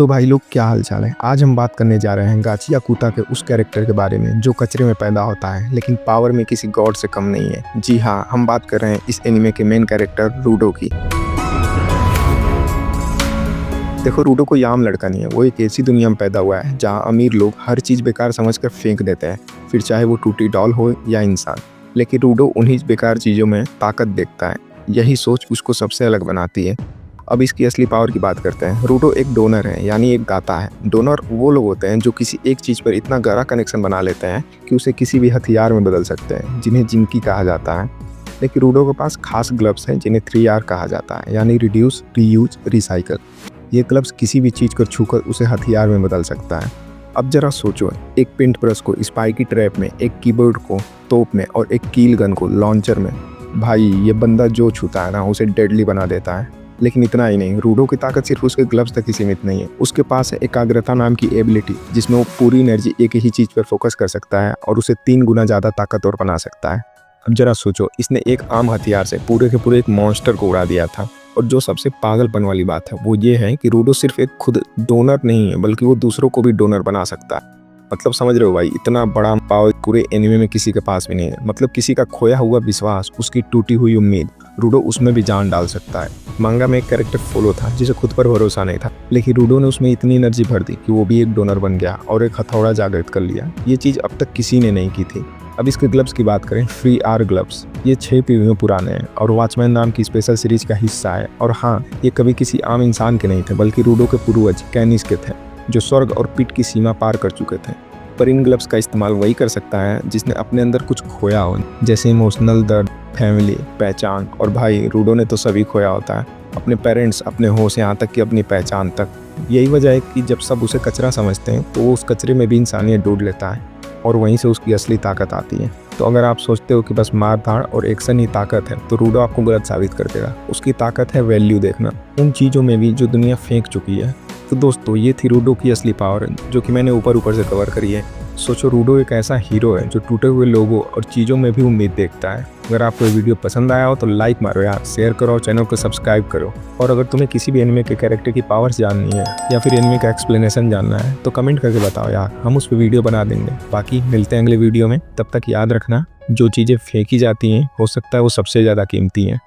तो भाई लोग, क्या हाल चाल है। आज हम बात करने जा रहे हैं गाचिया कुता के उस कैरेक्टर के बारे में जो कचरे में पैदा होता है लेकिन पावर में किसी गॉड से कम नहीं है। जी हाँ, हम बात कर रहे हैं इस एनिमे के मेन कैरेक्टर रूडो की। देखो, रूडो कोई आम लड़का नहीं है। वो एक ऐसी दुनिया में पैदा हुआ है जहाँ अमीर लोग हर चीज़ बेकार समझकर फेंक देते हैं, फिर चाहे वो टूटी डॉल हो या इंसान। लेकिन रूडो उन्हीं बेकार चीज़ों में ताकत देखता है। यही सोच उसको सबसे अलग बनाती है। अब इसकी असली पावर की बात करते हैं। रूडो एक डोनर है, यानी एक दाता है। डोनर वो लोग होते हैं जो किसी एक चीज़ पर इतना गहरा कनेक्शन बना लेते हैं कि उसे किसी भी हथियार में बदल सकते हैं, जिन्हें जिंकी कहा जाता है। लेकिन रूडो के पास खास ग्लव्स हैं जिन्हें 3R कहा जाता है, यानी रिड्यूस, रीयूज, रिसाइकल। ये ग्लव्स किसी भी चीज़ को छूकर उसे हथियार में बदल सकता है। अब जरा सोचो, एक पेंट ब्रश को स्पाइकी ट्रैप में, एक कीबोर्ड को तोप में और एक कील गन को लॉन्चर में। भाई, ये बंदा जो छूता है ना, उसे डेडली बना देता है। लेकिन इतना ही नहीं, रूडो की ताकत सिर्फ उसके ग्लव्स तक ही सीमित नहीं है। उसके पास है एकाग्रता नाम की एबिलिटी, जिसमें वो पूरी एनर्जी एक ही चीज़ पर फोकस कर सकता है और उसे 3 गुना ज़्यादा ताकतवर बना सकता है। अब जरा सोचो, इसने एक आम हथियार से पूरे के पूरे एक मॉन्स्टर को उड़ा दिया था। और जो सबसे पागलपन वाली बात है वो ये है कि रूडो सिर्फ एक खुद डोनर नहीं है, बल्कि वो दूसरों को भी डोनर बना सकता है। मतलब समझ रहे हो भाई, इतना बड़ा पावर पूरे एनिमे में किसी के पास भी नहीं है। मतलब किसी का खोया हुआ विश्वास, उसकी टूटी हुई उम्मीद, रूडो उसमें भी जान डाल सकता है। मांगा में एक कैरेक्टर फोलो था जिसे खुद पर भरोसा नहीं था, लेकिन रूडो ने उसमें इतनी एनर्जी भर दी कि वो भी एक डोनर बन गया और एक हथौड़ा जागृत कर लिया। ये चीज़ अब तक किसी ने नहीं की थी। अब इसके ग्लव्स की बात करें, 3R ग्लव्स। ये 6 पीढ़ियों पुराने हैं और वॉचमैन नाम की स्पेशल सीरीज का हिस्सा है। और हाँ, ये कभी किसी आम इंसान के नहीं थे, बल्कि रूडो के पूर्वज कैनिस के थे, जो स्वर्ग और पिट की सीमा पार कर चुके थे। पर इन ग्लव्स का इस्तेमाल वही कर सकता है जिसने अपने अंदर कुछ खोया हो, जैसे इमोशनल दर्द, फैमिली, पहचान। और भाई, रूडो ने तो सभी खोया होता है, अपने पेरेंट्स, अपने होश, यहाँ तक कि अपनी पहचान तक। यही वजह है कि जब सब उसे कचरा समझते हैं तो वो उस कचरे में भी इंसानियत ढूंढ लेता है और वहीं से उसकी असली ताकत आती है। तो अगर आप सोचते हो कि बस मार धाड़ और एक्शन ही ताकत है, तो रूडो आपको गलत साबित कर देगा। उसकी ताकत है वैल्यू देखना, उन चीज़ों में भी जो दुनिया फेंक चुकी है। तो दोस्तों, ये थी रूडो की असली पावर, जो कि मैंने ऊपर से कवर करी है। सोचो, रूडो एक ऐसा हीरो है जो टूटे हुए लोगों और चीज़ों में भी उम्मीद देखता है। अगर आपको ये वीडियो पसंद आया हो तो लाइक मारो यार, शेयर करो और चैनल को सब्सक्राइब करो। और अगर तुम्हें किसी भी एनिमे के कैरेक्टर की पावर्स जाननी है या फिर एनिमे का एक्सप्लेनेशन जानना है तो कमेंट करके बताओ यार, हम उस पर वीडियो बना देंगे। बाकी मिलते हैं अगले वीडियो में, तब तक याद रखना, जो चीज़ें फेंकी जाती हैं हो सकता है वो सबसे ज़्यादा कीमती हैं।